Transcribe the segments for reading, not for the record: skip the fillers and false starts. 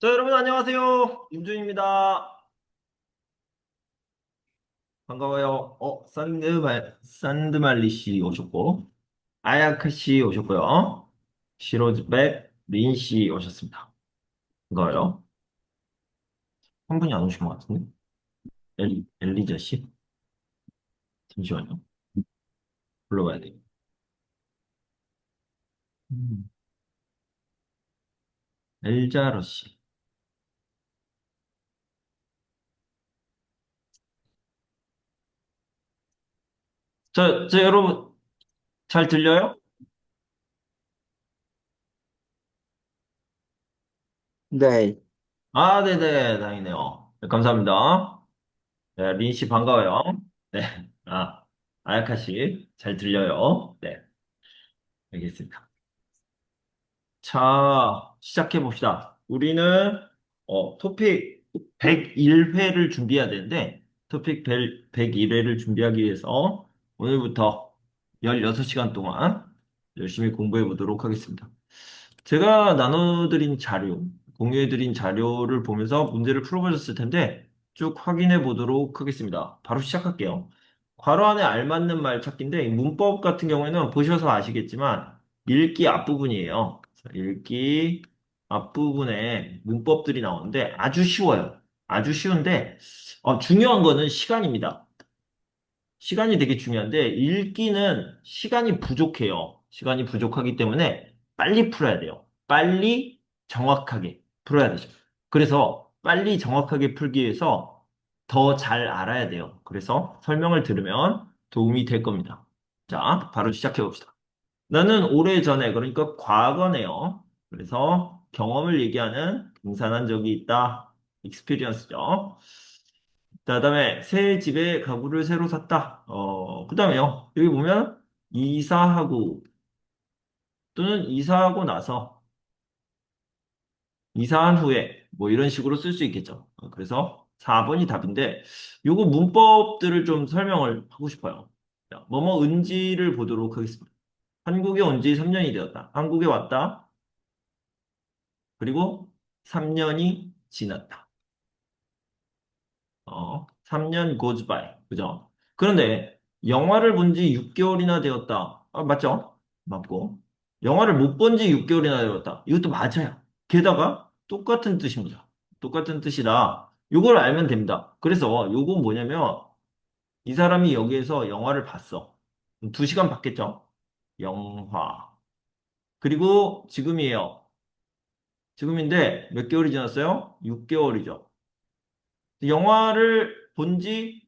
자, 여러분 안녕하세요. 임준입니다. 반가워요. 산드말리 씨 오셨고, 아야카 씨 오셨고요. 시로즈백 린 씨 오셨습니다. 반가워요. 한 분이 안 오신 것 같은데? 엘리자 씨? 잠시만요. 불러봐야 돼. 음, 엘자러 씨. 여러분 잘 들려요? 네, 아, 네네, 다행이네요. 네, 감사합니다. 네, 린 씨 반가워요. 네, 아야카 씨 잘 들려요. 네, 알겠습니다. 자, 시작해 봅시다. 우리는 토픽 101회를 준비해야 되는데 토픽 101회를 준비하기 위해서 오늘부터 16시간 동안 열심히 공부해 보도록 하겠습니다. 제가 나눠드린 자료, 공유해드린 자료를 보면서 문제를 풀어보셨을 텐데 쭉 확인해 보도록 하겠습니다. 바로 시작할게요. 괄호 안에 알맞는 말 찾기인데 이 문법 같은 경우에는 보셔서 아시겠지만 읽기 앞부분이에요. 그래서 읽기 앞부분에 문법들이 나오는데 아주 쉬워요. 아주 쉬운데 중요한 거는 시간입니다. 시간이 되게 중요한데 읽기는 시간이 부족해요. 시간이 부족하기 때문에 빨리 풀어야 돼요. 빨리 정확하게 풀어야 되죠. 그래서 빨리 정확하게 풀기 위해서 더 잘 알아야 돼요. 그래서 설명을 들으면 도움이 될 겁니다. 자, 바로 시작해 봅시다. 나는 오래전에, 그러니까 과거네요. 그래서 경험을 얘기하는 등산한 적이 있다. 익스피리언스죠. 자, 그다음에 새 집에 가구를 새로 샀다. 그다음에요. 여기 보면 이사하고 또는 이사하고 나서 이사한 후에 뭐 이런 식으로 쓸 수 있겠죠. 그래서 4번이 답인데 요거 문법들을 좀 설명을 하고 싶어요. 자, 뭐뭐 은지를 보도록 하겠습니다. 한국에 온 지 3년이 되었다. 한국에 왔다. 그리고 3년이 지났다. 3년 goes by. 그죠? 그런데 영화를 본 지 6개월이나 되었다. 맞죠? 맞고. 영화를 못 본 지 6개월이나 되었다. 이것도 맞아요. 게다가 똑같은 뜻입니다. 똑같은 뜻이다. 요걸 알면 됩니다. 그래서 요건 뭐냐면 이 사람이 여기에서 영화를 봤어. 2시간 봤겠죠? 영화. 그리고 지금이에요. 지금인데 몇 개월이 지났어요? 6개월이죠. 영화를 본지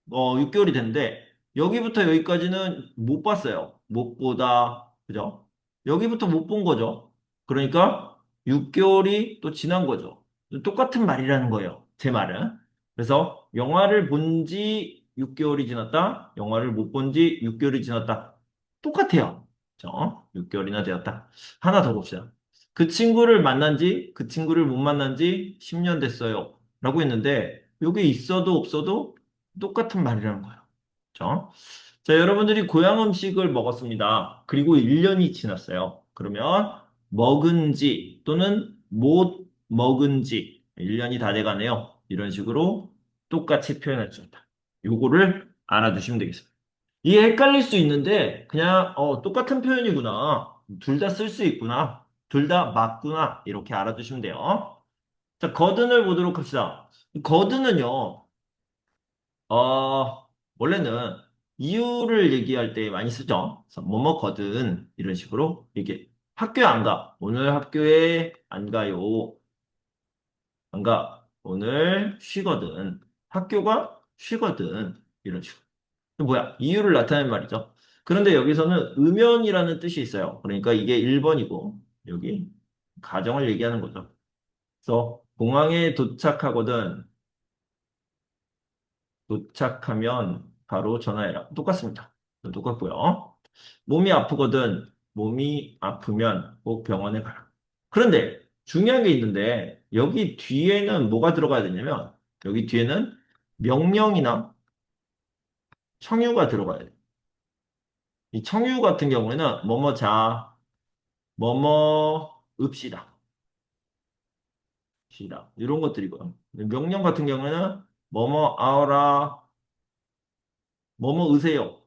6개월이 됐는데, 여기부터 여기까지는 못 봤어요. 못 보다. 그죠? 여기부터 못 본 거죠. 그러니까 6개월이 또 지난 거죠. 똑같은 말이라는 거예요. 제 말은. 그래서 영화를 본지 6개월이 지났다. 영화를 못 본지 6개월이 지났다. 똑같아요. 그죠? 6개월이나 되었다. 하나 더 봅시다. 그 친구를 못 만난 지 10년 됐어요. 라고 했는데, 여기 있어도 없어도 똑같은 말이라는 거예요. 그죠? 자, 여러분들이 고향 음식을 먹었습니다. 그리고 1년이 지났어요. 그러면 먹은지 또는 못 먹은지 1년이 다 돼가네요. 이런 식으로 똑같이 표현할 수 있다. 요거를 알아두시면 되겠습니다. 이게 헷갈릴 수 있는데 그냥 똑같은 표현이구나. 둘 다 쓸 수 있구나. 둘 다 맞구나. 이렇게 알아두시면 돼요. 자, 거든을 보도록 합시다. 거든은요. 원래는 이유를 얘기할 때 많이 쓰죠. 그래서 뭐뭐거든 이런 식으로 이게 학교에 안 가. 오늘 학교에 안 가요. 안 가. 오늘 쉬거든. 학교가 쉬거든. 이런 식으로. 뭐야? 이유를 나타내는 말이죠. 그런데 여기서는 음연이라는 뜻이 있어요. 그러니까 이게 1번이고 여기 가정을 얘기하는 거죠. 그래서 공항에 도착하거든. 도착하면 바로 전화해라. 똑같습니다. 똑같고요. 몸이 아프거든. 몸이 아프면 꼭 병원에 가라. 그런데 중요한 게 있는데 여기 뒤에는 뭐가 들어가야 되냐면 여기 뒤에는 명령이나 청유가 들어가야 돼. 이 청유 같은 경우에는 뭐뭐 자, 뭐뭐 읍시다. 시다. 이런 것들이고요. 명령 같은 경우는 뭐뭐 아오라, 뭐뭐 의세요.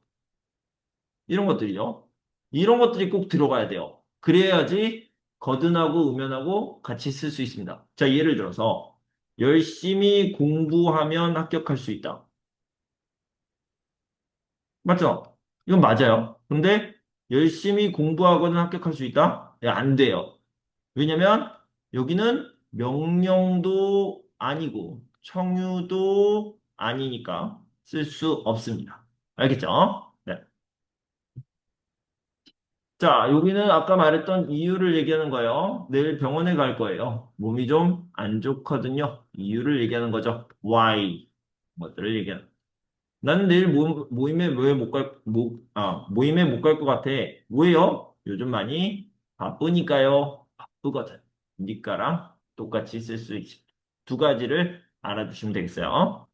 이런 것들이죠. 이런 것들이 꼭 들어가야 돼요. 그래야지 거듭하고 음연하고 같이 쓸 수 있습니다. 자, 예를 들어서 열심히 공부하면 합격할 수 있다. 맞죠? 이건 맞아요. 근데 열심히 공부하고는 합격할 수 있다? 네, 안 돼요. 왜냐면 여기는 명령도 아니고 청유도 아니니까 쓸 수 없습니다. 알겠죠? 네. 자, 여기는 아까 말했던 이유를 얘기하는 거예요. 내일 병원에 갈 거예요. 몸이 좀 안 좋거든요. 이유를 얘기하는 거죠. Why? 뭐들을 얘기하는. 나는 내일 모임에 왜 못 모임에 못 갈 것 같아. 왜요? 요즘 많이 바쁘니까요. 바쁘거든. 니까랑 똑같이 쓸 수 있습니다. 두 가지를 알아두시면 되겠어요.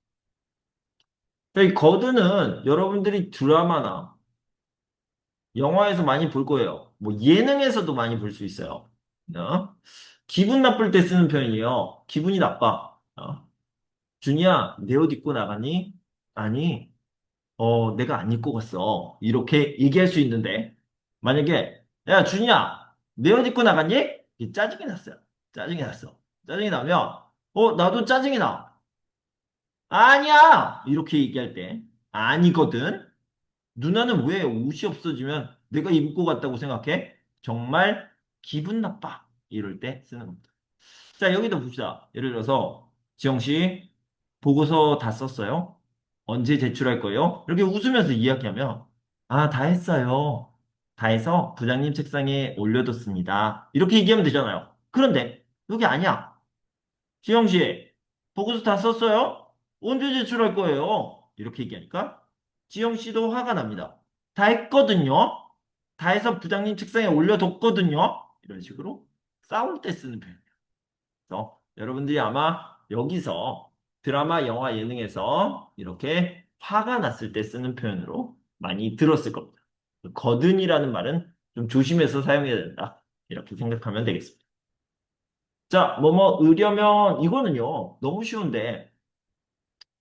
자, 이 거드는 여러분들이 드라마나 영화에서 많이 볼 거예요. 뭐 예능에서도 많이 볼 수 있어요. 어? 기분 나쁠 때 쓰는 표현이에요. 기분이 나빠. 준이야, 내 옷 입고 나가니? 아니, 내가 안 입고 갔어. 이렇게 얘기할 수 있는데, 만약에, 야, 준이야, 내 옷 입고 나갔니? 이 짜증이 났어요. 짜증이 났어. 짜증이 나면, 나도 짜증이 나. 아니야! 이렇게 얘기할 때, 아니거든. 누나는 왜 옷이 없어지면 내가 입고 갔다고 생각해? 정말 기분 나빠. 이럴 때 쓰는 겁니다. 자, 여기도 봅시다. 예를 들어서, 지영 씨, 보고서 다 썼어요? 언제 제출할 거예요? 이렇게 웃으면서 이야기하면, 아, 다 했어요. 다 해서 부장님 책상에 올려뒀습니다. 이렇게 얘기하면 되잖아요. 그런데, 여기 아니야. 지영 씨, 보고서 다 썼어요? 언제 제출할 거예요? 이렇게 얘기하니까 지영 씨도 화가 납니다. 다 했거든요. 다 해서 부장님 책상에 올려뒀거든요. 이런 식으로 싸울 때 쓰는 표현이에요. 그래서 여러분들이 아마 여기서 드라마, 영화, 예능에서 이렇게 화가 났을 때 쓰는 표현으로 많이 들었을 겁니다. 거든이라는 말은 좀 조심해서 사용해야 된다. 이렇게 생각하면 되겠습니다. 자, 뭐뭐 의려면 이거는요. 너무 쉬운데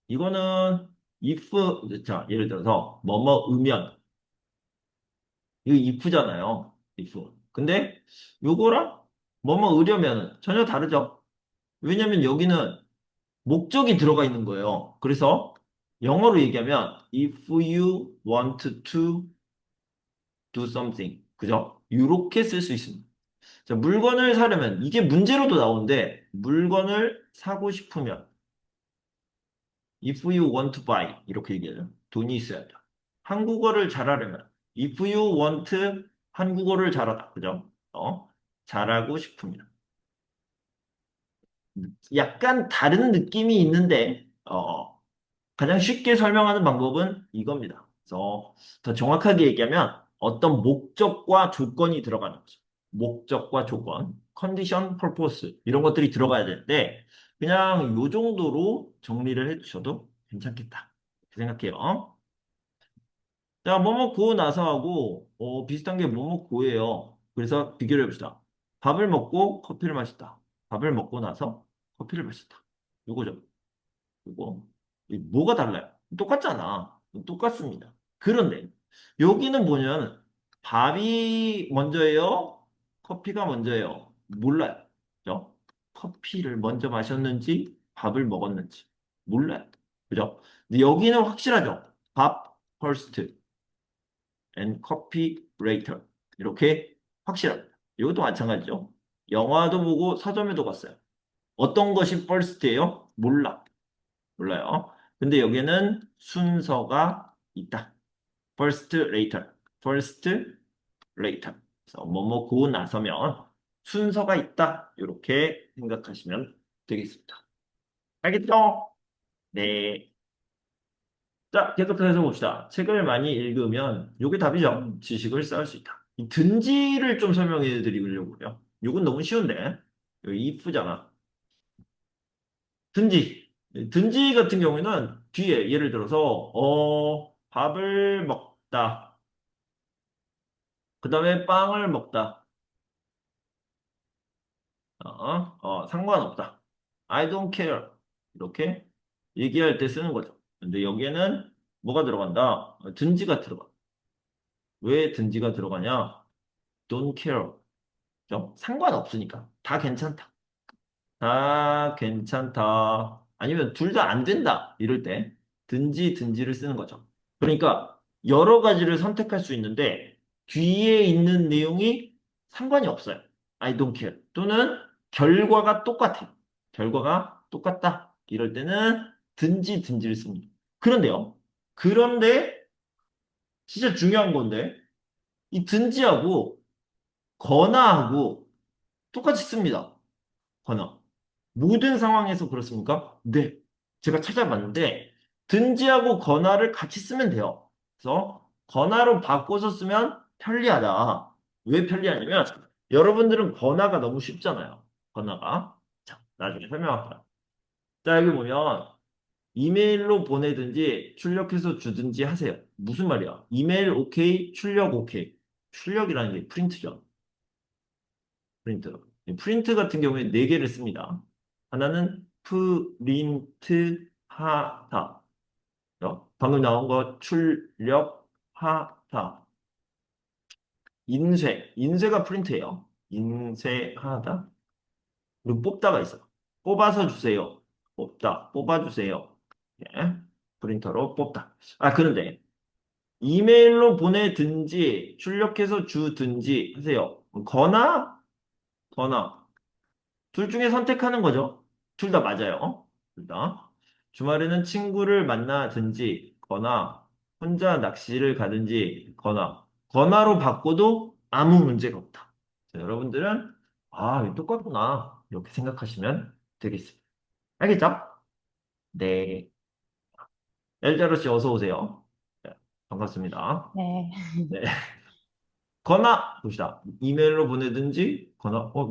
이거는 if 자, 예를 들어서 뭐뭐 의면 이거 if잖아요. if. 근데 요거랑 뭐뭐 의려면 전혀 다르죠. 왜냐면 여기는 목적이 들어가 있는 거예요. 그래서 영어로 얘기하면 if you want to do something. 그죠? 이렇게 쓸 수 있습니다. 자, 물건을 사려면 이게 문제로도 나오는데 물건을 사고 싶으면 if you want to buy 이렇게 얘기해요. 돈이 있어야 돼. 한국어를 잘하려면 if you want 한국어를 잘하다. 그죠? 잘하고 싶으면. 약간 다른 느낌이 있는데 가장 쉽게 설명하는 방법은 이겁니다. 그래서 더 정확하게 얘기하면 어떤 목적과 조건이 들어가는 거죠. 목적과 조건, 컨디션, 퍼포스 이런 것들이 들어가야 되는데 그냥 요 정도로 정리를 해주셔도 괜찮겠다. 이렇게 생각해요. 자, 뭐뭐 고 나서 하고 비슷한 게 뭐뭐 고예요. 그래서 비교를 해봅시다. 밥을 먹고 커피를 마셨다. 밥을 먹고 나서 커피를 마셨다. 요거죠. 그리고 뭐가 달라요? 똑같잖아. 똑같습니다. 그런데 여기는 뭐냐면 밥이 먼저예요? 커피가 먼저예요? 몰라요. 그죠? 커피를 먼저 마셨는지 밥을 먹었는지 몰라요. 그죠? 근데 여기는 확실하죠. 밥 first and coffee later. 이렇게 확실합니다. 이것도 마찬가지죠. 영화도 보고 서점에도 갔어요. 어떤 것이 first예요? 몰라요. 근데 여기는 순서가 있다. first, later. first, later. 그래서 뭐뭐 고 나서면 순서가 있다. 이렇게 생각하시면 되겠습니다. 알겠죠? 네. 자, 계속해서 봅시다. 책을 많이 읽으면 이게 답이죠. 지식을 쌓을 수 있다. 이 든지를 좀 설명해 드리려고요. 이건 너무 쉬운데. 여기 if잖아. 든지. 든지 같은 경우에는 뒤에 예를 들어서 밥을 먹다. 그 다음에 빵을 먹다. 상관없다. I don't care. 이렇게 얘기할 때 쓰는 거죠. 근데 여기에는 뭐가 들어간다? 든지가 들어가. 왜 든지가 들어가냐? Don't care. 그죠? 상관없으니까. 다 괜찮다. 다 괜찮다. 아니면 둘 다 안 된다. 이럴 때 든지를 쓰는 거죠. 그러니까 여러 가지를 선택할 수 있는데 뒤에 있는 내용이 상관이 없어요. I don't care. 또는 결과가 똑같아. 결과가 똑같다. 이럴 때는 든지를 씁니다. 그런데 진짜 중요한 건데 이 든지하고 거나하고 똑같이 씁니다. 거나. 모든 상황에서 그렇습니까? 네. 제가 찾아봤는데, 든지하고 건화를 같이 쓰면 돼요. 그래서 건화로 바꿔서 쓰면 편리하다. 왜 편리하냐면, 여러분들은 건화가 너무 쉽잖아요. 건화가. 자, 나중에 설명할게요. 자, 여기 보면, 이메일로 보내든지 출력해서 주든지 하세요. 무슨 말이야? 이메일 오케이, 출력 오케이. 출력이라는 게 프린트죠. 프린트. 프린트 같은 경우에 네 개를 씁니다. 하나는 프린트하다. 방금 나온 거 출력하다. 인쇄가 프린트예요. 인쇄하다. 그리고 뽑다가 있어. 뽑아서 주세요. 뽑아주세요. 예. 프린터로 뽑다. 아, 그런데 이메일로 보내든지 출력해서 주든지 하세요. 거나 둘 중에 선택하는 거죠. 둘 다 맞아요. 둘 다. 주말에는 친구를 만나든지 거나 혼자 낚시를 가든지 거나로 바꿔도 아무 문제가 없다. 자, 여러분들은 이거 똑같구나. 이렇게 생각하시면 되겠습니다. 알겠죠? 네. 엘자로 씨 어서 오세요. 네, 반갑습니다. 네. 네. 거나 봅시다. 이메일로 보내든지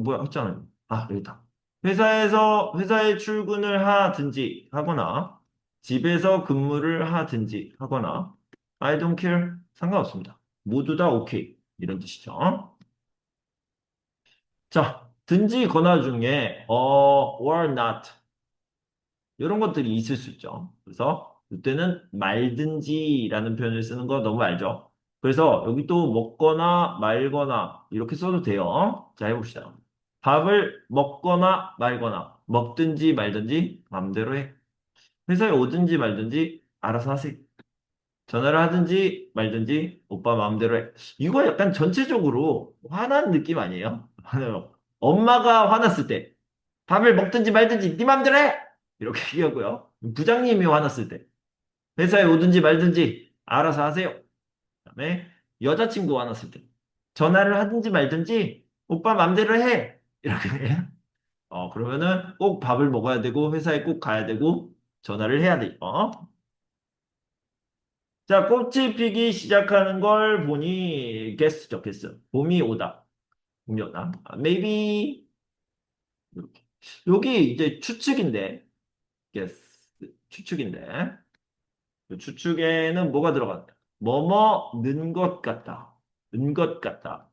뭐야 했잖아요. 여기다. 회사에 출근을 하든지 하거나 집에서 근무를 하든지 하거나 I don't care 상관없습니다. 모두 다 오케이 이런 뜻이죠. 자, 든지 거나 중에 or not 이런 것들이 있을 수 있죠. 그래서 이때는 말든지라는 표현을 쓰는 거 너무 알죠? 그래서 여기 또 먹거나 말거나 이렇게 써도 돼요. 자, 해봅시다. 밥을 먹거나 말거나 먹든지 말든지 마음대로 해. 회사에 오든지 말든지 알아서 하세요. 전화를 하든지 말든지 오빠 마음대로 해. 이거 약간 전체적으로 화난 느낌 아니에요? 엄마가 화났을 때 밥을 먹든지 말든지 네 맘대로 해! 이렇게 얘기하고요. 부장님이 화났을 때 회사에 오든지 말든지 알아서 하세요. 그다음에 여자친구 화났을 때 전화를 하든지 말든지 오빠 맘대로 해! 이렇게 해요. 그러면은 꼭 밥을 먹어야 되고 회사에 꼭 가야 되고 전화를 해야 돼요. 자, 꽃이 피기 시작하는 걸 보니 guess죠, guess. 봄이 오다. 봄이 오다. maybe 이렇게. 여기 이제 추측인데 guess. 추측인데 그 추측에는 뭐가 들어간다? 뭐뭐는 것 같다. 는 것 같다.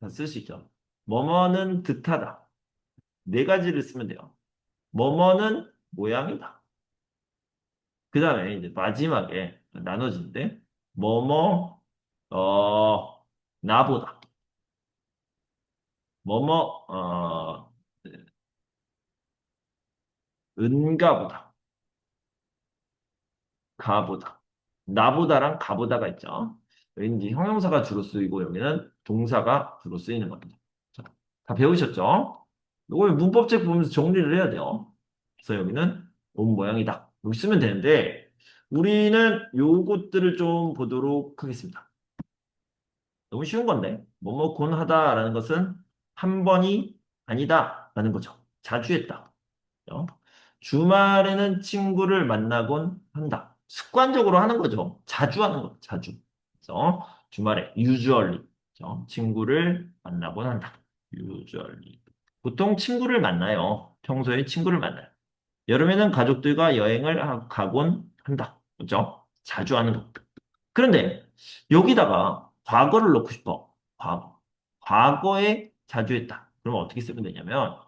쓸 수 있죠. 뭐뭐는 듯하다. 네 가지를 쓰면 돼요. 뭐뭐는 모양이다. 그 다음에 이제 마지막에 나눠지는데 뭐뭐 나보다. 뭐뭐 은가보다. 가보다. 나보다랑 가보다가 있죠. 여기 이제 형용사가 주로 쓰이고 여기는 동사가 주로 쓰이는 겁니다. 자, 다 배우셨죠? 이걸 문법책 보면서 정리를 해야 돼요. 그래서 여기는 온 모양이다. 여기 쓰면 되는데 우리는 요것들을 좀 보도록 하겠습니다. 너무 쉬운 건데 뭐뭐곤 하다라는 것은 한 번이 아니다라는 거죠. 자주 했다. 그죠? 주말에는 친구를 만나곤 한다. 습관적으로 하는 거죠. 자주 하는 거, 자주. 그래서 주말에 usually 그죠? 친구를 만나곤 한다. usually. 보통 친구를 만나요. 평소에 친구를 만나요. 여름에는 가족들과 여행을 가곤 한다. 그죠? 자주 하는 거. 그런데 여기다가 과거를 넣고 싶어. 과거. 과거에 자주 했다. 그러면 어떻게 쓰면 되냐면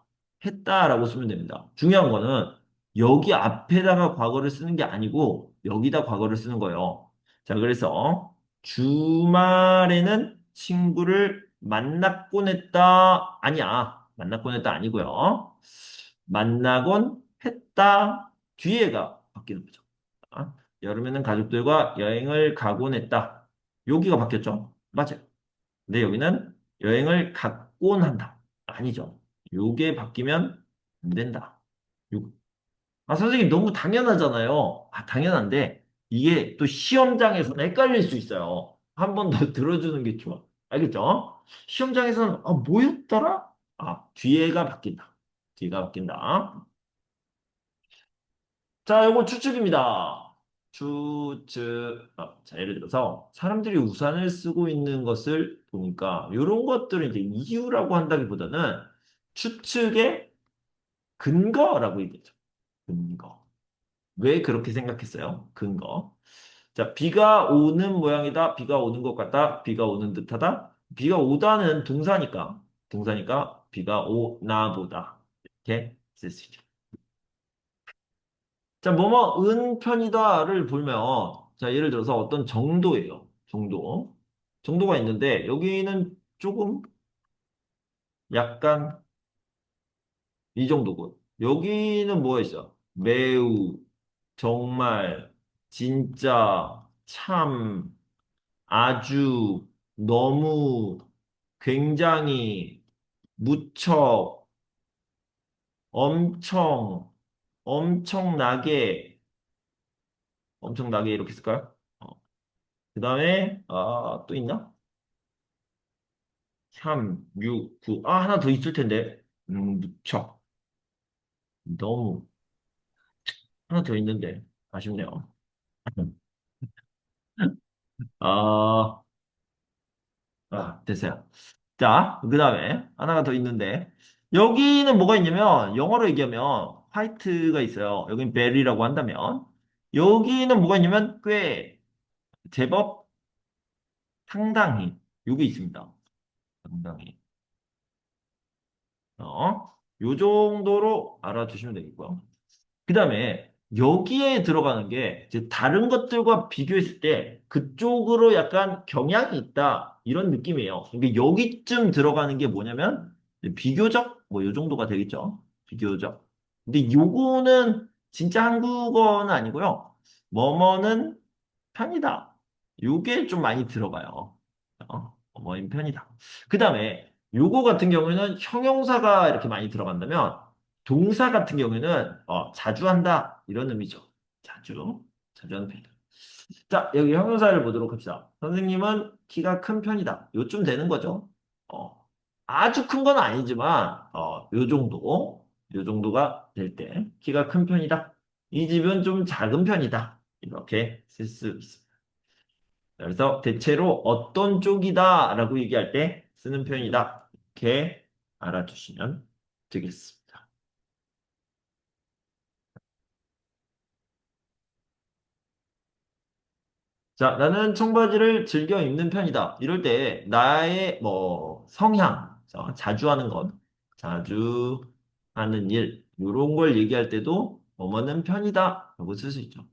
했다라고 쓰면 됩니다. 중요한 거는 여기 앞에다가 과거를 쓰는 게 아니고 여기다 과거를 쓰는 거예요. 자, 그래서 주말에는 친구를 만났곤 했다. 아니야. 만났곤 했다 아니고요. 만나곤 했다. 뒤에가 바뀌는 거죠. 아, 여름에는 가족들과 여행을 가곤 했다. 여기가 바뀌었죠? 맞아요. 근데 여기는 여행을 갔곤 한다. 아니죠. 요게 바뀌면 안 된다. 요- 아, 선생님 너무 당연하잖아요. 아, 당연한데 이게 또 시험장에서는 헷갈릴 수 있어요. 한 번 더 들어주는 게 좋아. 알겠죠? 시험장에서는 아, 뭐였더라? 아, 뒤에가 바뀐다. 뒤에가 바뀐다. 자, 요거 추측입니다. 추측. 자, 예를 들어서 사람들이 우산을 쓰고 있는 것을 보니까 이런 것들을 이제 이유라고 한다기보다는 추측의 근거라고 얘기하죠. 근거. 왜 그렇게 생각했어요? 근거. 자, 비가 오는 모양이다. 비가 오는 것 같다. 비가 오는 듯하다. 비가 오다는 동사니까 비가 오나 보다. 이렇게 쓸 수 있죠. 자, 뭐뭐 은 편이다를 보면, 자, 예를 들어서 어떤 정도예요. 정도. 정도가 있는데, 여기는 조금 약간 이 정도고, 여기는 뭐가 있어? 매우, 정말, 진짜, 참, 아주, 너무, 굉장히, 무척, 엄청, 엄청나게, 엄청나게 이렇게 쓸까요? 그 다음에, 또 있나? 3, 6, 9. 아, 하나 더 있을 텐데. 무척. 너무. 하나 더 있는데. 아쉽네요. 아, 됐어요. 자, 그 다음에 하나가 더 있는데. 여기는 뭐가 있냐면, 영어로 얘기하면 화이트가 있어요. 여긴 베리라고 한다면. 여기는 뭐가 있냐면, 꽤, 제법, 상당히. 요게 있습니다. 상당히. 요 정도로 알아두시면 되겠고요. 그 다음에 여기에 들어가는 게 이제 다른 것들과 비교했을 때 그쪽으로 약간 경향이 있다 이런 느낌이에요. 이게 여기쯤 들어가는 게 뭐냐면 이제 비교적 뭐 요 정도가 되겠죠. 비교적. 근데 요거는 진짜 한국어는 아니고요. 뭐뭐는 편이다. 요게 좀 많이 들어가요. 뭐인 편이다. 그 다음에 요거 같은 경우에는 형용사가 이렇게 많이 들어간다면 동사 같은 경우에는 자주 한다 이런 의미죠. 자주 하는 편이다. 자, 여기 형용사를 보도록 합시다. 선생님은 키가 큰 편이다. 요쯤 되는 거죠. 어, 아주 큰 건 아니지만 요 정도가 될 때 키가 큰 편이다. 이 집은 좀 작은 편이다. 이렇게 쓸 수 있습니다. 그래서 대체로 어떤 쪽이다라고 얘기할 때 쓰는 편이다. 이렇게 알아두시면 되겠습니다. 자, 나는 청바지를 즐겨 입는 편이다. 이럴 때 나의 뭐 성향, 자주 하는 것, 자주 하는 일, 이런 걸 얘기할 때도 뭐뭐는 편이다 라고 쓸 수 있죠.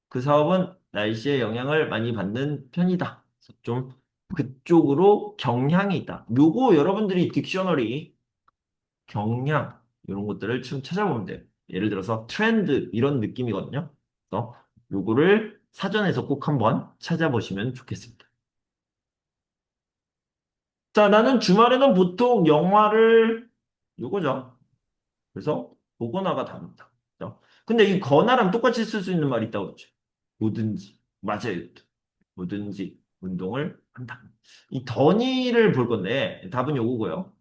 그 사업은 날씨의 영향을 많이 받는 편이다. 그래서 좀 그쪽으로 경향이 있다. 요거 여러분들이 딕셔너리 경향 이런 것들을 좀 찾아보면 돼요. 예를 들어서 트렌드 이런 느낌이거든요. 그래서 요거를 사전에서 꼭 한번 찾아보시면 좋겠습니다. 자, 나는 주말에는 보통 영화를 요거죠. 그래서 보거나가 답니다. 그죠? 근데 이 거나랑 똑같이 쓸 수 있는 말이 있다고 그러죠. 뭐든지 맞아요. 뭐든지 운동을 한다. 이 더니를 볼 건데 답은 요거고요.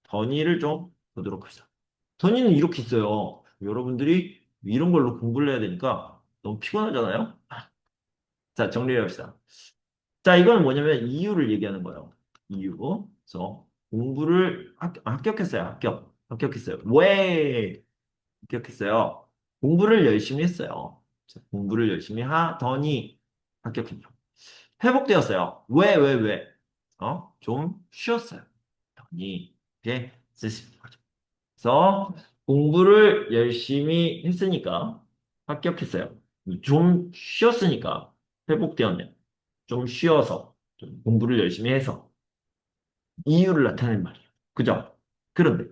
더니를 좀 보도록 하죠. 선의는 이렇게 있어요. 여러분들이 이런 걸로 공부를 해야 되니까 너무 피곤하잖아요? 자, 정리해 봅시다. 자, 이건 뭐냐면 이유를 얘기하는 거예요. 이유. 그래서 공부를 합격했어요. 합격했어요. 왜 합격했어요? 공부를 열심히 했어요. 자, 공부를 열심히 하더니 합격했죠. 회복되었어요. 왜? 좀 쉬었어요. 더니 이렇게 쓰시는 거죠. 그래서 공부를 열심히 했으니까 합격했어요. 좀 쉬었으니까 회복되었네요. 좀 쉬어서 좀 공부를 열심히 해서 이유를 나타낸 말이에요. 그죠? 그런데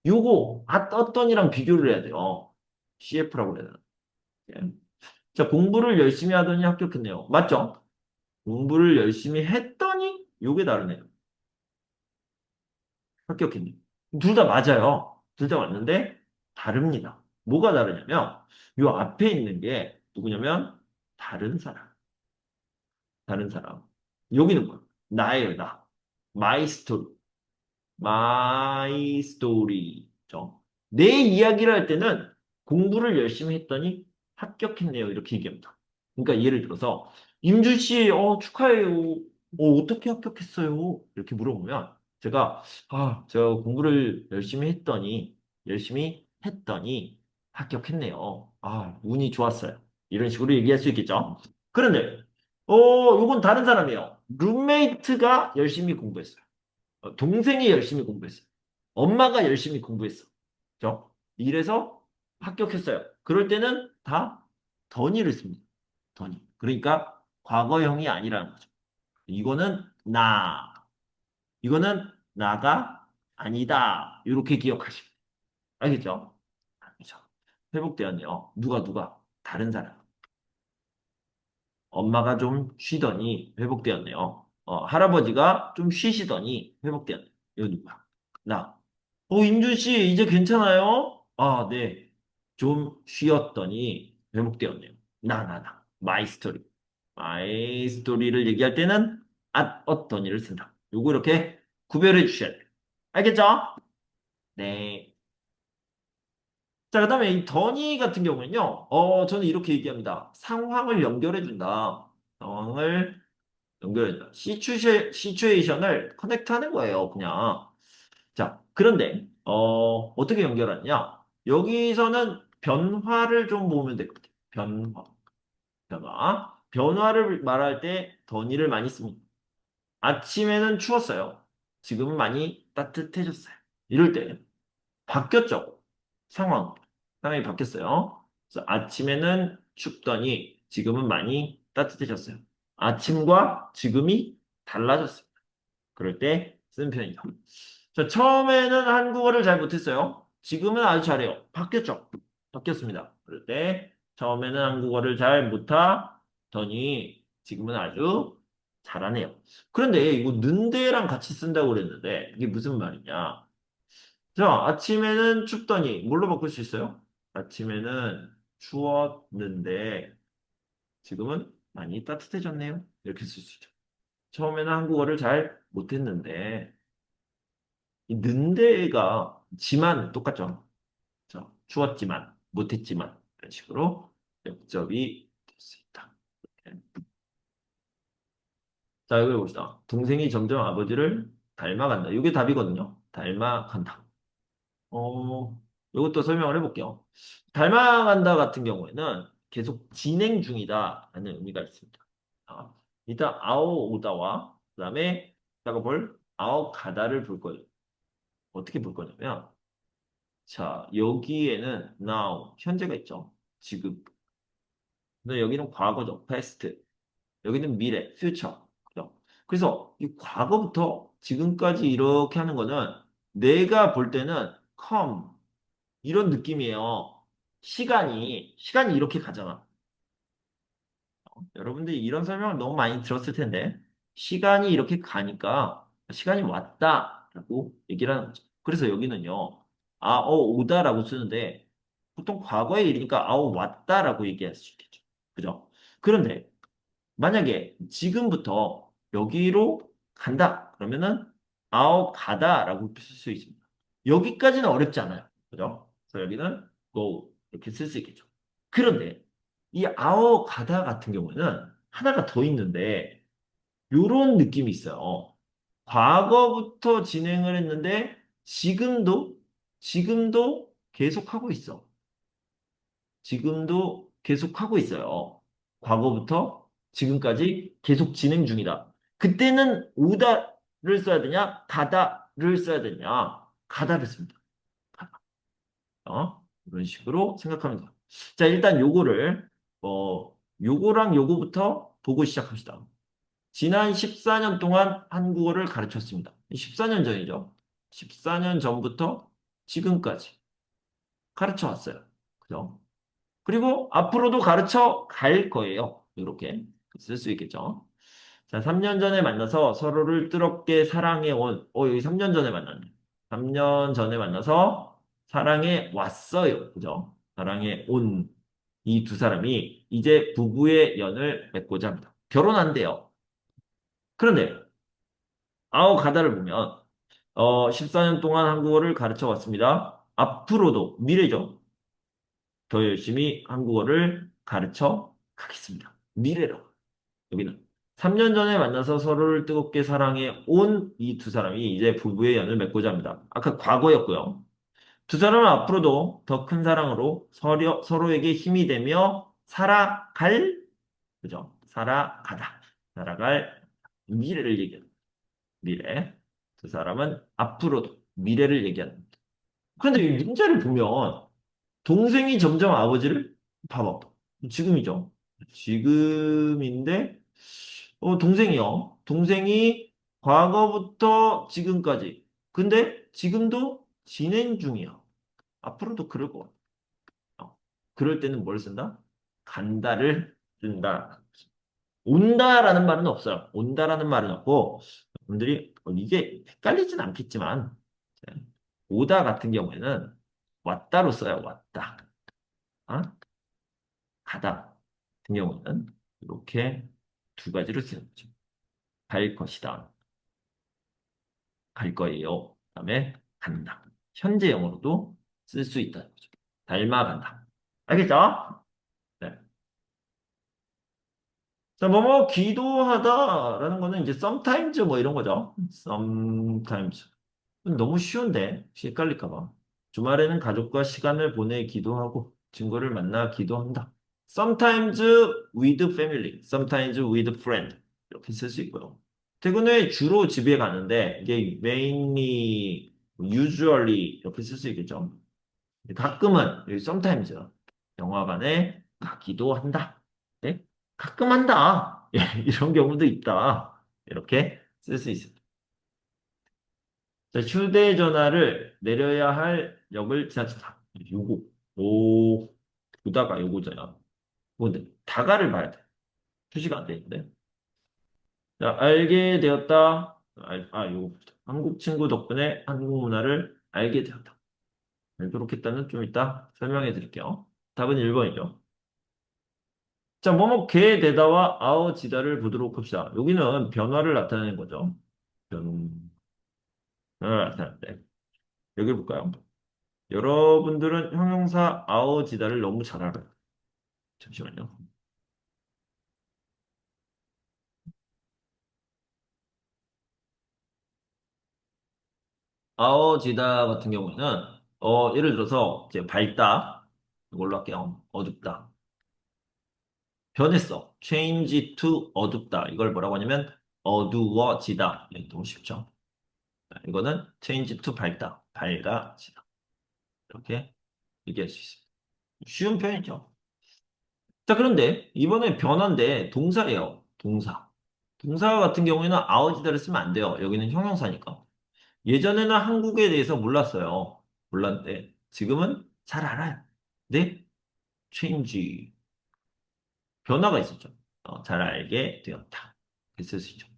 요거 어떤이랑 비교를 해야 돼요. CF라고 그래야 되나? 예. 자, 공부를 열심히 하더니 합격했네요. 맞죠? 공부를 열심히 했더니 요게 다르네요. 합격했네요. 둘 다 맞아요. 둘 다 맞는데 다릅니다. 뭐가 다르냐면 요 앞에 있는 게 누구냐면 다른 사람. 다른 사람. 여기는 뭐야? 나예요, 나. 마이 스토리. 마이 스토리죠. 내 이야기를 할 때는 공부를 열심히 했더니 합격했네요. 이렇게 얘기합니다. 그러니까 예를 들어서 임준 씨, 축하해요. 어떻게 합격했어요? 이렇게 물어보면 제가 공부를 열심히 했더니 합격했네요. 운이 좋았어요. 이런 식으로 얘기할 수 있겠죠. 그런데 요건 다른 사람이에요. 룸메이트가 열심히 공부했어요. 동생이 열심히 공부했어요. 엄마가 열심히 공부했어. 그죠? 이래서 합격했어요. 그럴 때는 다 던이를 씁니다. 던이. 그러니까 과거형이 아니라는 거죠. 이거는 나. 이거는 나가 아니다. 이렇게 기억하시면 돼요. 알겠죠? 그렇죠. 회복되었네요. 누가 다른 사람. 엄마가 좀 쉬더니 회복되었네요. 할아버지가 좀 쉬시더니 회복되었네요. 이거 누구야? 나. 임준 씨, 이제 괜찮아요? 네. 좀 쉬었더니 회복되었네요. 나. 마이 스토리. 마이 스토리를 얘기할 때는 어떠니를 쓴다. 요거 이렇게 구별해 주셔야 돼요. 알겠죠? 네. 자, 그다음에 이 더니 같은 경우는요. 저는 이렇게 얘기합니다. 상황을 연결해 준다. 상황을 연결해준다. 시츄에이션을 커넥트하는 거예요, 그냥. 자, 그런데 어떻게 연결하느냐? 여기서는 변화를 좀 보면 되거든요. 변화를 말할 때 더니를 많이 씁니다. 아침에는 추웠어요. 지금은 많이 따뜻해졌어요. 이럴 때 바뀌었죠. 상황. 상황이 바뀌었어요. 그래서 아침에는 춥더니 지금은 많이 따뜻해졌어요. 아침과 지금이 달라졌어요. 그럴 때 쓰는 편이죠. 자, 처음에는 한국어를 잘 못했어요. 지금은 아주 잘해요. 바뀌었죠? 바뀌었습니다. 그럴 때 처음에는 한국어를 잘 못하더니 지금은 아주 잘하네요. 그런데 이거 는데랑 같이 쓴다고 그랬는데 이게 무슨 말이냐? 자, 아침에는 춥더니 뭘로 바꿀 수 있어요? 아침에는 추웠는데 지금은 많이 따뜻해졌네요. 이렇게 쓸 수 있죠. 처음에는 한국어를 잘 못했는데 이 는데가 지만 똑같죠. 그렇죠? 추웠지만 못했지만 이런 식으로 역접이 될 수 있다. 이렇게. 자, 여기 봅시다. 동생이 점점 아버지를 닮아간다. 이게 답이거든요. 닮아간다. 이것도 설명을 해볼게요. 닮아간다 같은 경우에는 계속 진행 중이다라는 의미가 있습니다. 일단 아오오다와 그다음에 다가 볼 아오가다를 볼 거예요. 어떻게 볼 거냐면 자, 여기에는 now, 현재가 있죠. 지금. 근데 여기는 과거죠. past. 여기는 미래, future. 그죠? 그래서 이 과거부터 지금까지 이렇게 하는 거는 내가 볼 때는 come, 이런 느낌이에요. 시간이 이렇게 가잖아. 여러분들이 이런 설명을 너무 많이 들었을 텐데, 시간이 이렇게 가니까, 시간이 왔다라고 얘기를 하는 거죠. 그래서 여기는요, 오다라고 쓰는데, 보통 과거의 일이니까, 왔다라고 얘기할 수 있겠죠. 그죠? 그런데, 만약에 지금부터 여기로 간다. 그러면은, 가다라고 쓸 수 있습니다. 여기까지는 어렵지 않아요. 그죠? 그래서 여기는 go, 이렇게 쓸 수 있겠죠. 그런데, 이 가다 같은 경우에는 하나가 더 있는데, 요런 느낌이 있어요. 과거부터 진행을 했는데, 지금도 계속하고 있어. 지금도 계속하고 있어요. 과거부터 지금까지 계속 진행 중이다. 그때는 오다를 써야 되냐? 가다를 써야 되냐? 가다를 씁니다. 이런 식으로 생각하면 돼요. 자, 일단 요거랑 요거부터 보고 시작합시다. 지난 14년 동안 한국어를 가르쳤습니다. 14년 전이죠. 14년 전부터 지금까지 가르쳐 왔어요. 그죠? 그리고 앞으로도 가르쳐 갈 거예요. 이렇게 쓸 수 있겠죠. 자, 3년 전에 만나서 서로를 뜨겁게 사랑해 온, 여기 3년 전에 만났네. 3년 전에 만나서 사랑해 왔어요. 그죠? 사랑해 온 이 두 사람이 이제 부부의 연을 맺고자 합니다. 결혼한대요. 그런데, 가다를 보면, 14년 동안 한국어를 가르쳐 왔습니다. 앞으로도, 미래죠. 더 열심히 한국어를 가르쳐 가겠습니다. 미래로. 여기는 3년 전에 만나서 서로를 뜨겁게 사랑해 온 이 두 사람이 이제 부부의 연을 맺고자 합니다. 아까 과거였고요. 두 사람은 앞으로도 더 큰 사랑으로 서로에게 힘이 되며 살아갈, 그죠? 살아가다. 살아갈 미래를 얘기합니다. 미래. 두 사람은 앞으로도 미래를 얘기합니다. 그런데 이 문제를 보면 동생이 점점 아버지를 봐봐. 지금이죠. 지금인데, 동생이요. 동생이 과거부터 지금까지. 근데 지금도 진행 중이야. 앞으로도 그럴 것 같아. 그럴 때는 뭘 쓴다? 간다를 쓴다. 온다라는 말은 없어요. 온다라는 말은 없고, 분들이 이게 헷갈리진 않겠지만, 오다 같은 경우에는 왔다로 써요. 왔다. 어? 가다 같은 경우는 이렇게 두 가지로 쓰는 거죠. 갈 것이다. 갈 거예요. 그다음에 간다. 현재형으로도 쓸 수 있다는 거죠. 닮아간다. 알겠죠? 네. 자, 기도하다라는 거는 이제 sometimes 뭐 이런 거죠. sometimes. 너무 쉬운데 혹시 헷갈릴까 봐. 주말에는 가족과 시간을 보내기도 하고 친구를 만나 기도한다. Sometimes with family, sometimes with friend 이렇게 쓸 수 있고요. 퇴근 후에 주로 집에 가는데 이게 mainly, usually 이렇게 쓸 수 있겠죠. 가끔은 여기 sometimes 영화관에 가기도 한다. 네? 가끔 한다. 예, 이런 경우도 있다. 이렇게 쓸 수 있습니다. 자, 휴대전화를 내려야 할 역을 지나친다. 요거. 오, 보다가 요거잖아. 근데 다가를 봐야 돼. 표시가 안 돼 있는데. 자, 알게 되었다. 요거. 한국 친구 덕분에 한국 문화를 알게 되었다. 알도록 했다는 좀 이따 설명해 드릴게요. 답은 1번이죠. 자, 개 되다와 아어지다를 보도록 합시다. 여기는 변화를 나타내는 거죠. 변화를 나타내는데. 여기 볼까요? 여러분들은 형용사 아어지다를 너무 잘 알아요. 잠시만요. 아어지다 같은 경우에는 예를 들어서 이제 밝다 이걸로 할게요. 어둡다. 변했어. change to 어둡다. 이걸 뭐라고 하냐면 어두워지다. 너무 쉽죠. 이거는 change to 밝다. 밝아지다. 이렇게 얘기할 수 있습니다. 쉬운 표현이죠. 자, 그런데 이번에 변화인데 동사예요. 동사. 동사 같은 경우에는 아어지다를 쓰면 안 돼요. 여기는 형용사니까. 예전에는 한국에 대해서 몰랐어요. 몰랐는데 지금은 잘 알아요. 네? change. 변화가 있었죠. 잘 알게 되었다. 이렇게 쓸 수 있죠.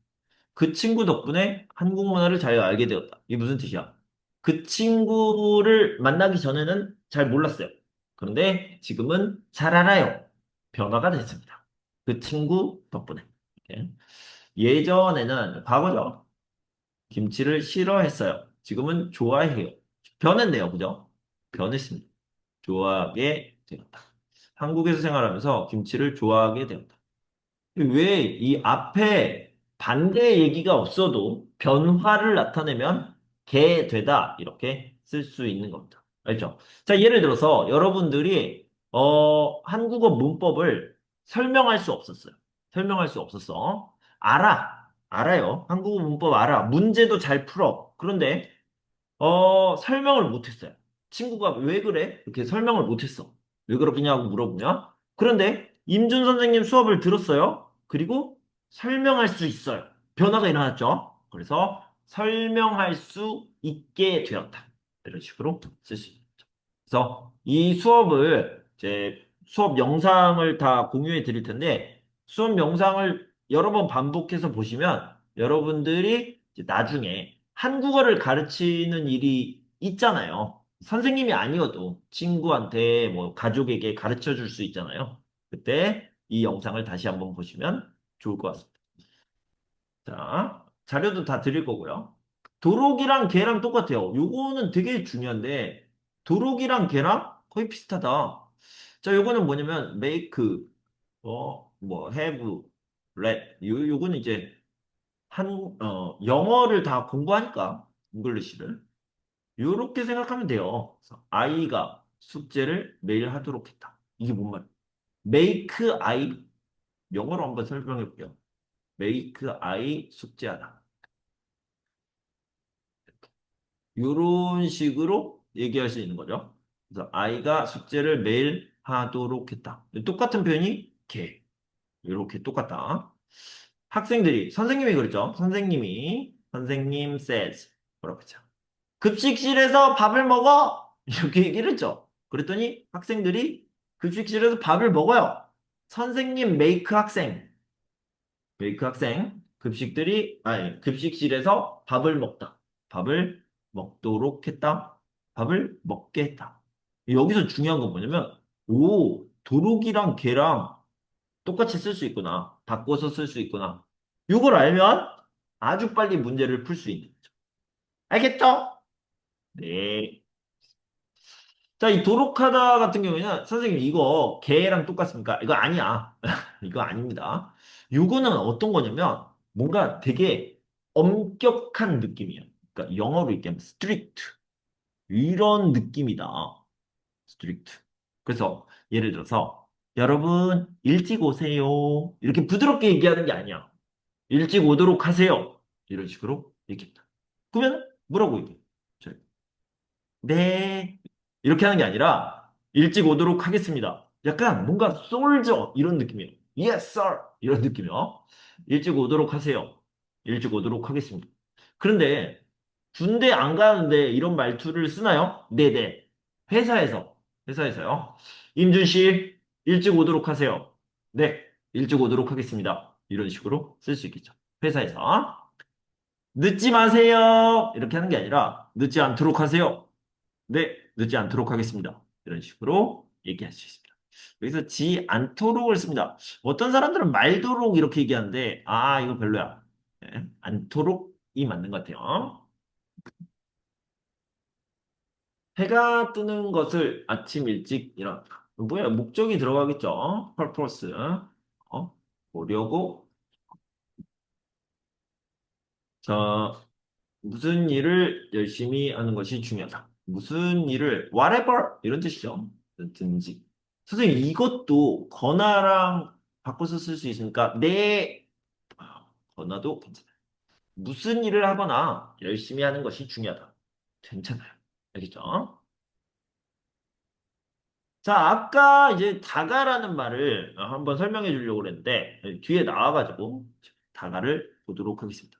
그 친구 덕분에 한국 문화를 잘 알게 되었다. 이게 무슨 뜻이야? 그 친구를 만나기 전에는 잘 몰랐어요. 그런데 지금은 잘 알아요. 변화가 됐습니다. 그 친구 덕분에. 이렇게. 예전에는 과거죠. 김치를 싫어했어요. 지금은 좋아해요. 변했네요. 그죠? 변했습니다. 좋아하게 되었다. 한국에서 생활하면서 김치를 좋아하게 되었다. 왜 이 앞에 반대 얘기가 없어도 변화를 나타내면 게 되다 이렇게 쓸 수 있는 겁니다. 알죠? 자, 예를 들어서 여러분들이 한국어 문법을 설명할 수 없었어요. 설명할 수 없었어. 알아요. 한국어 문법 알아. 문제도 잘 풀어. 그런데 설명을 못 했어요. 친구가 왜 그래? 이렇게 설명을 못했어. 왜 그러냐고 물어보면. 그런데 임준 선생님 수업을 들었어요. 그리고 설명할 수 있어요. 변화가 일어났죠. 그래서 설명할 수 있게 되었다. 이런 식으로 쓸 수 있죠. 그래서 이 수업을 이제 수업 영상을 다 공유해 드릴 텐데 수업 영상을 여러 번 반복해서 보시면 여러분들이 이제 나중에 한국어를 가르치는 일이 있잖아요. 선생님이 아니어도 친구한테 뭐 가족에게 가르쳐 줄 수 있잖아요. 그때 이 영상을 다시 한번 보시면 좋을 것 같습니다. 자, 자료도 다 드릴 거고요. 도록이랑 개랑 똑같아요. 요거는 되게 중요한데, 도록이랑 개랑 거의 비슷하다. 자, 요거는 뭐냐면, make, 뭐, have, read. 요거는 이제, 영어를 다 공부하니까, 잉글리시를. 요렇게 생각하면 돼요. 그래서 아이가 숙제를 매일 하도록 했다. 이게 뭔 말이야? make I, 영어로 한번 설명해 볼게요. make I 숙제하다. 이런 식으로 얘기할 수 있는 거죠. 그래서 아이가 숙제를 매일 하도록 했다. 똑같은 표현이 걔. 이렇게 똑같다. 학생들이 선생님이 그랬죠. 선생님 says 뭐라고 했죠. 급식실에서 밥을 먹어. 이렇게 얘기를 했죠. 그랬더니 학생들이 급식실에서 밥을 먹어요. 선생님 make 학생. 그 학생 급식실에서 밥을 먹다. 밥을 먹도록 했다. 밥을 먹게 했다. 여기서 중요한 건 뭐냐면 도록이랑 개랑 똑같이 쓸 수 있구나. 바꿔서 쓸 수 있구나. 이걸 알면 아주 빨리 문제를 풀 수 있는 거죠. 알겠죠? 네. 자, 이 도록하다 같은 경우에는 선생님 이거 개랑 똑같습니까? 이거 아니야. 이거 아닙니다. 이거는 어떤 거냐면 뭔가 되게 엄격한 느낌이에요. 그러니까 영어로 얘기하면 strict 이런 느낌이다. strict. 그래서 예를 들어서 여러분 일찍 오세요. 이렇게 부드럽게 얘기하는 게 아니야. 일찍 오도록 하세요. 이런 식으로 얘기합니다. 그러면 뭐라고 얘기해? 네. 이렇게 하는 게 아니라 일찍 오도록 하겠습니다. 약간 뭔가 솔저 이런 느낌이에요. Yes, sir. 이런 느낌이요. 일찍 오도록 하세요. 일찍 오도록 하겠습니다. 그런데 군대 안 가는데 이런 말투를 쓰나요? 네네. 회사에서요. 임준 씨, 일찍 오도록 하세요. 네, 일찍 오도록 하겠습니다. 이런 식으로 쓸 수 있겠죠. 회사에서. 늦지 마세요. 이렇게 하는 게 아니라 늦지 않도록 하세요. 네, 늦지 않도록 하겠습니다. 이런 식으로 얘기할 수 있습니다. 여기서 지 않도록을 씁니다. 어떤 사람들은 말도록 이렇게 얘기하는데, 이거 별로야. 네, 않도록이 맞는 것 같아요. 해가 뜨는 것을 아침 일찍 일어났다. 뭐야, 목적이 들어가겠죠? purpose. 보려고. 자, 무슨 일을 열심히 하는 것이 중요하다. 무슨 일을, whatever, 이런 뜻이죠. 든지. 선생님, 이것도 건아랑 바꿔서 쓸 수 있으니까, 네, 건아도 괜찮아요. 무슨 일을 하거나 열심히 하는 것이 중요하다. 괜찮아요. 알겠죠? 자, 아까 이제 다가라는 말을 한번 설명해 주려고 그랬는데, 뒤에 나와가지고, 다가를 보도록 하겠습니다.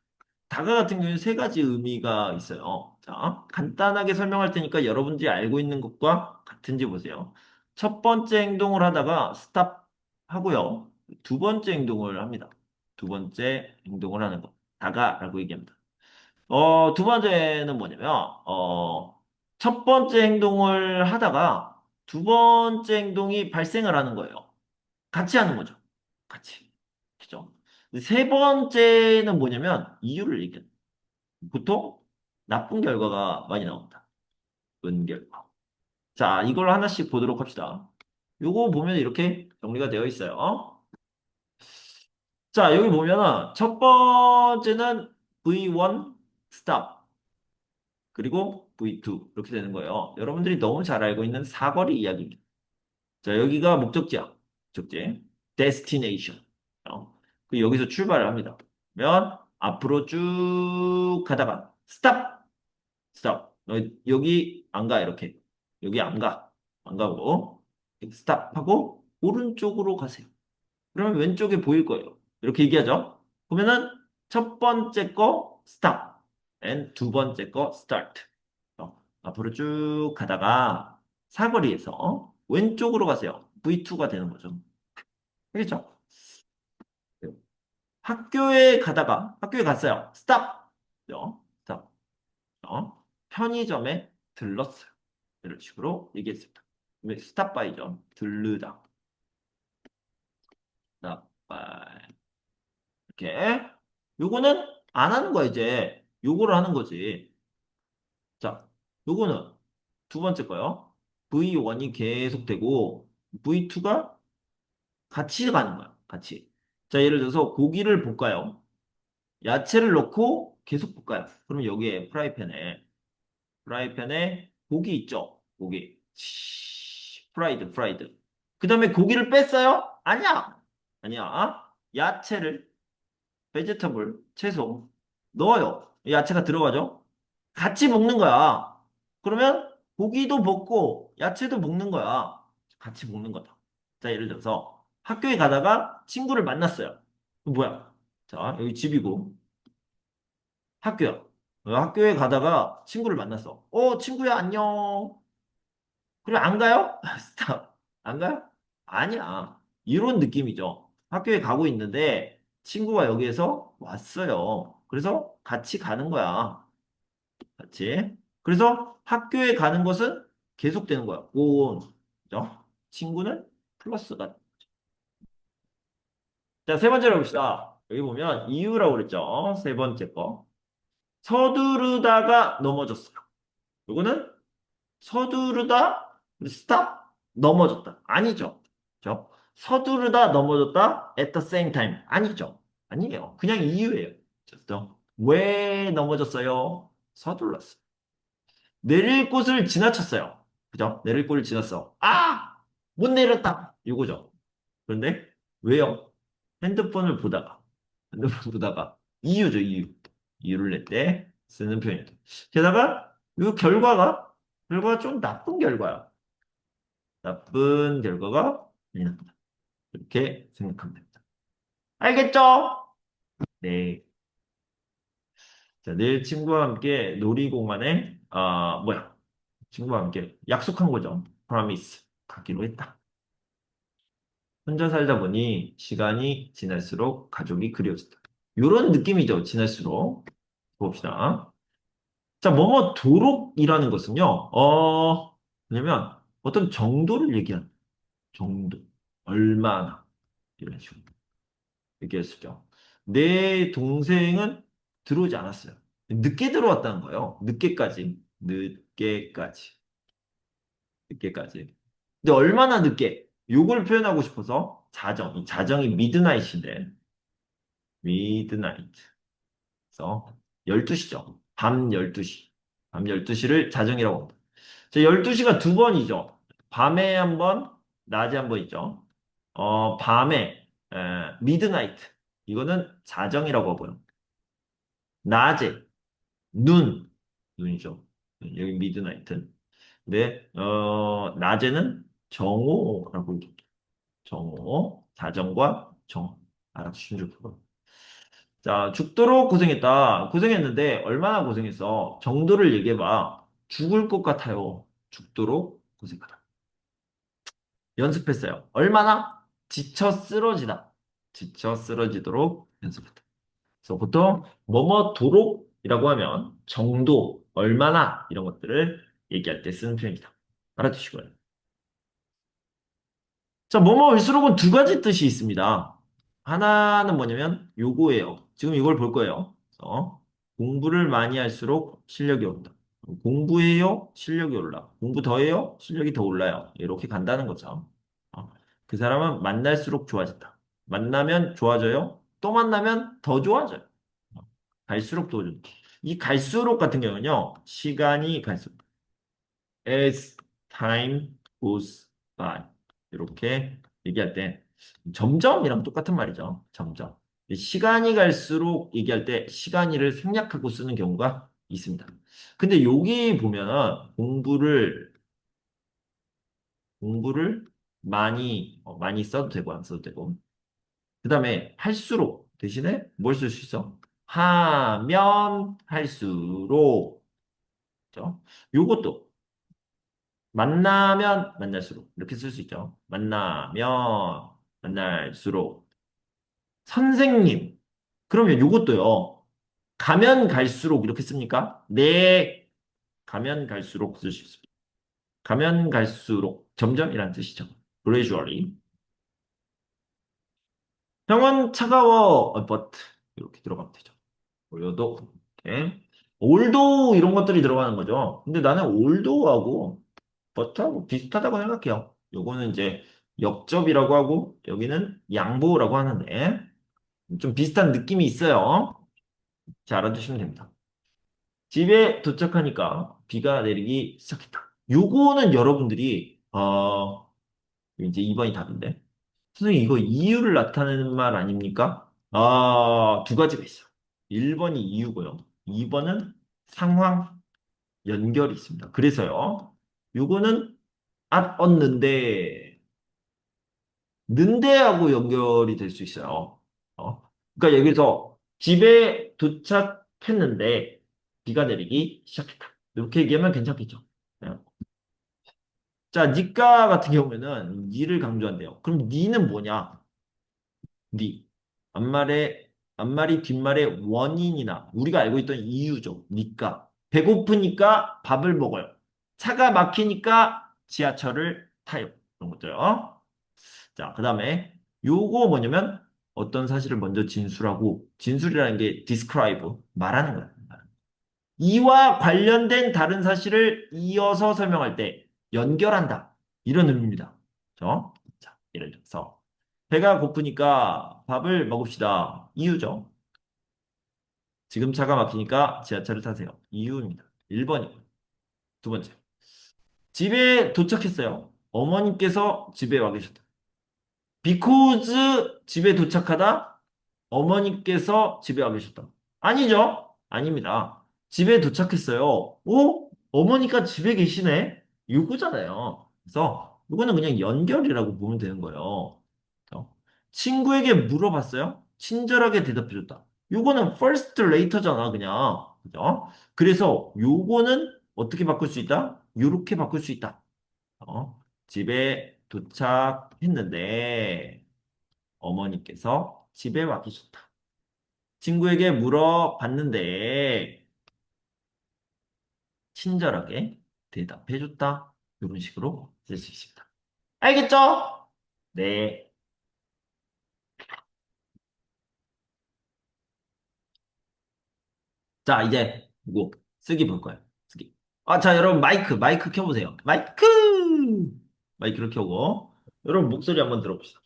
다가 같은 경우는 세 가지 의미가 있어요. 자, 간단하게 설명할 테니까 여러분들이 알고 있는 것과 같은지 보세요. 첫 번째 행동을 하다가 스탑 하고요. 두 번째 행동을 합니다. 두 번째 행동을 하는 거. 다가라고 얘기합니다. 두 번째는 뭐냐면, 첫 번째 행동을 하다가 두 번째 행동이 발생을 하는 거예요. 같이 하는 거죠. 같이. 그죠? 세 번째는 뭐냐면, 이유를 얘기해요. 보통 나쁜 결과가 많이 나옵니다. 은결과. 자, 이걸 하나씩 보도록 합시다. 요거 보면 이렇게 정리가 되어 있어요. 자, 여기 보면은 첫 번째는 V1 stop 그리고 V2 이렇게 되는 거예요. 여러분들이 너무 잘 알고 있는 사거리 이야기입니다. 자, 여기가 목적지, destination. 여기서 출발을 합니다. 그러면 앞으로 쭉 가다가 stop. 여기 안 가, 이렇게. 여기 안 가. 안 가고, 스탑하고, 오른쪽으로 가세요. 그러면 왼쪽에 보일 거예요. 이렇게 얘기하죠. 그러면은, 첫 번째 거, 스탑. and 두 번째 거, 스타트. 앞으로 쭉 가다가, 사거리에서 왼쪽으로 가세요. V2가 되는 거죠. 알겠죠? 학교에 갔어요. 스탑. 스탑. 편의점에 들렀어요. 이런 식으로 얘기했습니다. 스탑 바이죠. 들르다. 스탑 바이. 이렇게. 요거는 안 하는 거야, 이제. 요거를 하는 거지. 자, 요거는 두 번째 거요. V1이 계속되고, V2가 같이 가는 거야. 같이. 자, 예를 들어서 고기를 볶아요. 야채를 넣고 계속 볶아요. 그럼 여기에 프라이팬에 고기 있죠? 고기. 프라이드. 그 다음에 고기를 뺐어요? 아니야. 아니야. 야채를, 베지터블, 채소 넣어요. 야채가 들어가죠? 같이 볶는 거야. 그러면 고기도 볶고 야채도 볶는 거야. 같이 볶는 거다. 자, 예를 들어서 학교에 가다가 친구를 만났어요. 그 뭐야? 자, 여기 집이고 학교야. 학교에 가다가 친구를 만났어. 친구야, 안녕. 그래, 안 가요? 스탑. 안 가요? 아니야. 이런 느낌이죠. 학교에 가고 있는데 친구가 여기에서 왔어요. 그래서 같이 가는 거야. 같이. 그래서 학교에 가는 것은 계속되는 거야. 온. 그죠? 친구는 플러스가. 자, 세 번째로 봅시다. 여기 보면 이유라고 그랬죠. 세 번째 거. 서두르다가 넘어졌어요. 이거는 서두르다, 스탑, 넘어졌다. 아니죠. 그죠? 서두르다, 넘어졌다, at the same time. 아니죠. 아니에요. 그냥 이유예요. 그죠? 왜 넘어졌어요? 서둘렀어. 내릴 곳을 지나쳤어요. 그죠? 내릴 곳을 지났어. 못 내렸다. 이거죠. 그런데 왜요? 핸드폰을 보다가, 이유죠, 이유. 이유를 낼 때 쓰는 표현이죠. 게다가 이 결과가 좀 나쁜 결과야. 나쁜 결과가 많이 납니다. 이렇게 생각하면 됩니다. 알겠죠? 네. 자, 내일 친구와 함께 놀이공원에, 친구와 함께 약속한 거죠. promise. 가기로 했다. 혼자 살다 보니 시간이 지날수록 가족이 그리워진다. 이런 느낌이죠. 지날수록. 봅시다. 자, 도록이라는 것은요, 뭐냐면 어떤 정도를 얘기하는 정도. 얼마나. 이런 식으로. 얘기했었죠. 내 동생은 들어오지 않았어요. 늦게 들어왔다는 거예요. 늦게까지. 늦게까지. 늦게까지. 근데 얼마나 늦게? 요걸 표현하고 싶어서 이 자정이 미드나잇인데 미드나잇. 그래서 12시죠. 밤 12시. 밤 12시를 자정이라고 합니다. 자, 12시가 두 번이죠. 밤에 한 번, 낮에 한 번 있죠. 밤에 미드나이트. 이거는 자정이라고 하고요. 낮에 눈이죠. 여기 미드나이트. 근데 낮에는 정오라고 얘기합니다. 정오, 자정과 정. 알아주시면 좋을 것 자, 죽도록 고생했다. 고생했는데 얼마나 고생했어? 정도를 얘기해봐. 죽을 것 같아요. 죽도록 고생하다. 연습했어요. 얼마나? 지쳐 쓰러지다. 지쳐 쓰러지도록 연습했다. 그래서 보통 도록이라고 하면 정도, 얼마나 이런 것들을 얘기할 때 쓰는 표현이다. 알아두시고요. 자, 일수록은 두 가지 뜻이 있습니다. 하나는 뭐냐면 요거예요. 지금 이걸 볼 거예요. 공부를 많이 할수록 실력이 오른다. 공부해요? 실력이 올라. 공부 더 해요? 실력이 더 올라요. 이렇게 간다는 거죠. 그 사람은 만날수록 좋아진다. 만나면 좋아져요? 또 만나면 더 좋아져요. 갈수록 더 좋다. 이 갈수록 같은 경우는요, 시간이 갈수록. As time goes by. 이렇게 얘기할 때 점점이랑 똑같은 말이죠. 점점. 시간이 갈수록 얘기할 때 시간이를 생략하고 쓰는 경우가 있습니다. 근데 여기 보면은 공부를 공부를 많이 써도 되고, 안 써도 되고. 그 다음에 할수록 대신에 뭘 쓸 수 있어? 하면 할수록. 그죠? 요것도 만나면 만날수록 이렇게 쓸 수 있죠. 만나면 만날수록. 선생님. 그러면 요것도요. 가면 갈수록 이렇게 씁니까? 네. 가면 갈수록 쓸 수 있습니다. 가면 갈수록 점점이란 뜻이죠. gradually. 병원 차가워, but 이렇게 들어가면 되죠. 올도 이렇게. 올도 이런 것들이 들어가는 거죠. 근데 나는 올도하고 but하고 비슷하다고 생각해요. 요거는 이제 역접이라고 하고 여기는 양보라고 하는데 좀 비슷한 느낌이 있어요. 자, 알아두시면 됩니다. 집에 도착하니까 비가 내리기 시작했다. 요거는 여러분들이 이제 2번이 답인데 선생님 이거 이유를 나타내는 말 아닙니까? 두 가지가 있어요. 1번이 이유고요. 2번은 상황 연결이 있습니다. 그래서요. 요거는 얻는데 는데하고 연결이 될 수 있어요. 그러니까 여기서 집에 도착했는데 비가 내리기 시작했다. 이렇게 얘기하면 괜찮겠죠. 네. 자, 니까 같은 경우에는 니를 강조한대요. 그럼 니는 뭐냐? 니. 앞말이 뒷말의 원인이나 우리가 알고 있던 이유죠. 니까. 배고프니까 밥을 먹어요. 차가 막히니까 지하철을 타요. 그런 것들요. 자, 그 다음에 요거 뭐냐면 어떤 사실을 먼저 진술하고 진술이라는 게 describe, 말하는 거야. 이와 관련된 다른 사실을 이어서 설명할 때 연결한다. 이런 의미입니다. 그죠? 자, 예를 들어서 배가 고프니까 밥을 먹읍시다. 이유죠. 지금 차가 막히니까 지하철을 타세요. 이유입니다. 1번이고. 두 번째. 집에 도착했어요. 어머님께서 집에 와 계셨다. because 집에 도착하다 어머니께서 집에 와 계셨다. 아니죠? 아닙니다. 집에 도착했어요. 오? 어머니가 집에 계시네? 이거잖아요. 그래서 이거는 그냥 연결이라고 보면 되는 거예요. 그래서 친구에게 물어봤어요. 친절하게 대답해줬다. 요거는 first later잖아, 그냥. 그죠? 그래서 요거는 어떻게 바꿀 수 있다? 요렇게 바꿀 수 있다. 집에 도착했는데 어머니께서 집에 와 계셨다. 친구에게 물어봤는데 친절하게 대답해줬다. 이런 식으로 쓸 수 있습니다. 알겠죠? 네. 자, 이제 이거 쓰기 볼 거예요. 쓰기. 자, 여러분 마이크 켜보세요. 마이크를 켜고 여러분 목소리 한번 들어봅시다.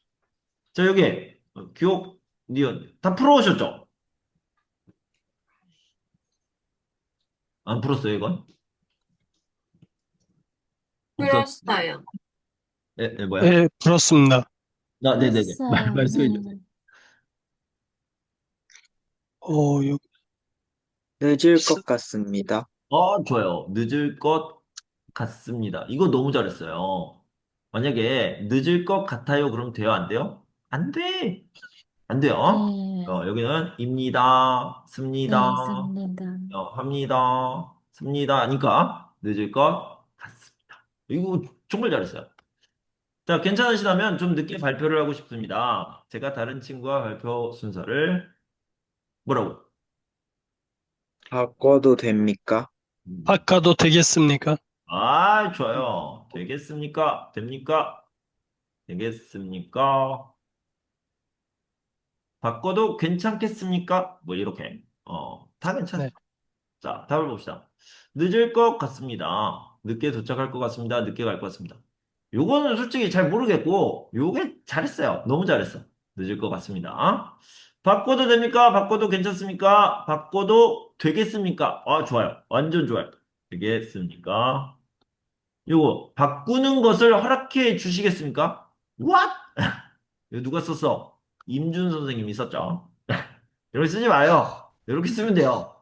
자, 여기 기억, 니은 다 풀어오셨죠? 안 풀었어요, 이건? 없었, 풀었어요. 뭐야? 네, 부럽습니다. 네네네. 풀었어요. 말씀해 주세요. 여기, 늦을 스- 것 같습니다. 좋아요. 늦을 것 같습니다. 이거 너무 잘했어요. 만약에 늦을 것 같아요. 그럼 돼요? 안 돼요? 안 돼. 안 돼요. 네, 여기는 입니다. 습니다. 네, 씁니다. 합니다. 습니다. 하니까 늦을 것 같습니다. 이거 정말 잘했어요. 자, 괜찮으시다면 좀 늦게 발표를 하고 싶습니다. 제가 다른 친구와 발표 순서를 뭐라고? 바꿔도 됩니까? 음, 바꿔도 되겠습니까? 좋아요. 되겠습니까? 됩니까? 되겠습니까? 바꿔도 괜찮겠습니까? 뭐 이렇게. 다 괜찮아요. 네. 자, 답을 봅시다. 늦을 것 같습니다. 늦게 도착할 것 같습니다. 늦게 갈 것 같습니다. 요거는 솔직히 잘 모르겠고, 요게 잘했어요. 너무 잘했어. 늦을 것 같습니다. 바꿔도 됩니까? 바꿔도 괜찮습니까? 바꿔도 되겠습니까? 좋아요. 완전 좋아요. 되겠습니까? 요거, 바꾸는 것을 허락해 주시겠습니까? What? 이거 누가 썼어? 임준 선생님이 썼죠. 이렇게 쓰지 마요. 이렇게 쓰면 돼요.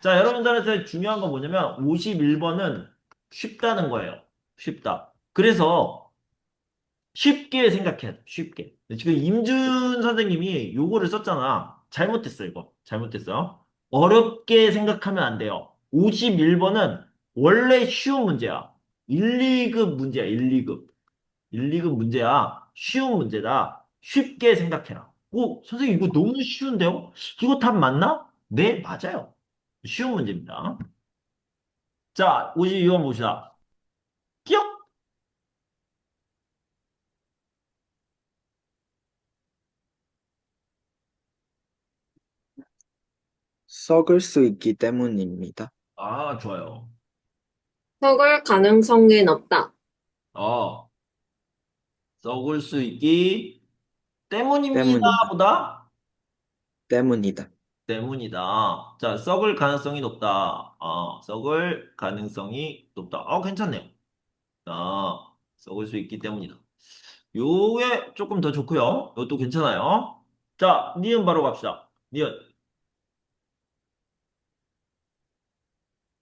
자, 여러분들한테 중요한 건 뭐냐면 51번은 쉽다는 거예요. 쉽다. 그래서 쉽게 생각해야 돼. 쉽게. 지금 임준 선생님이 요거를 썼잖아. 잘못됐어, 이거. 잘못됐어. 어렵게 생각하면 안 돼요. 51번은 원래 쉬운 문제야. 1, 2급 문제야, 1, 2급. 1, 2급 문제야. 쉬운 문제다. 쉽게 생각해라. 오, 선생님, 이거 너무 쉬운데요? 이거 답 맞나? 네, 맞아요. 쉬운 문제입니다. 자, 52번 봅시다. 끼역! 썩을 수 있기 때문입니다. 아, 좋아요. 썩을 가능성이 높다. 어, 썩을 수 있기 때문입니다. 때문이다. 보다 때문이다. 때문이다. 자, 썩을 가능성이 높다. 썩을 가능성이 높다. 괜찮네요. 썩을 수 있기 때문이다. 요게 조금 더 좋고요. 이것도 괜찮아요. 자, 니은 바로 갑시다. 니은.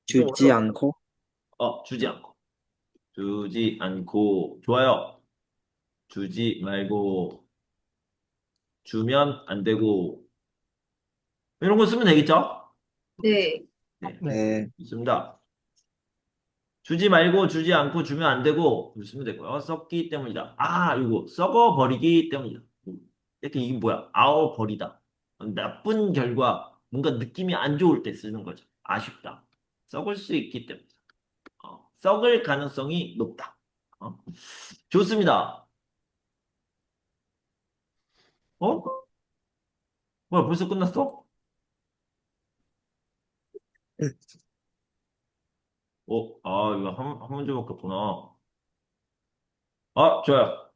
좀 주지 어려워요. 않고, 주지 않고. 주지 않고. 좋아요. 주지 말고. 주면 안 되고. 이런 거 쓰면 되겠죠? 네. 네. 네. 네, 있습니다. 주지 말고 주지 않고 주면 안 되고 쓰면 되고요. 썩기 때문이다. 이거 썩어버리기 때문이다. 이렇게 이게 뭐야? 아워버리다. 나쁜 결과, 뭔가 느낌이 안 좋을 때 쓰는 거죠. 아쉽다. 썩을 수 있기 때문이다. 썩을 가능성이 높다. 어? 좋습니다. 어? 뭐야, 벌써 끝났어? 이거 한 문제밖에 없구나. 좋아요.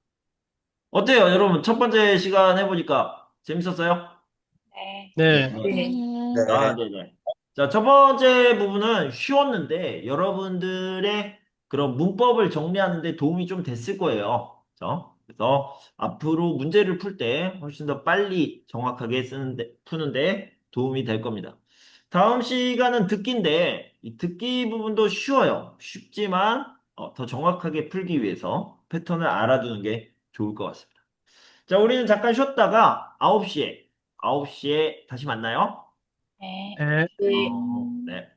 어때요, 여러분? 첫 번째 시간 해보니까 재밌었어요? 네. 네. 네. 네, 네네. 자, 첫 번째 부분은 쉬웠는데 여러분들의 그런 문법을 정리하는 데 도움이 좀 됐을 거예요. 그래서 앞으로 문제를 풀 때 훨씬 더 빨리 정확하게 푸는데 도움이 될 겁니다. 다음 시간은 듣기인데 이 듣기 부분도 쉬워요. 쉽지만 더 정확하게 풀기 위해서 패턴을 알아두는 게 좋을 것 같습니다. 자, 우리는 잠깐 쉬었다가 9시에 다시 만나요. 네. 네. 네.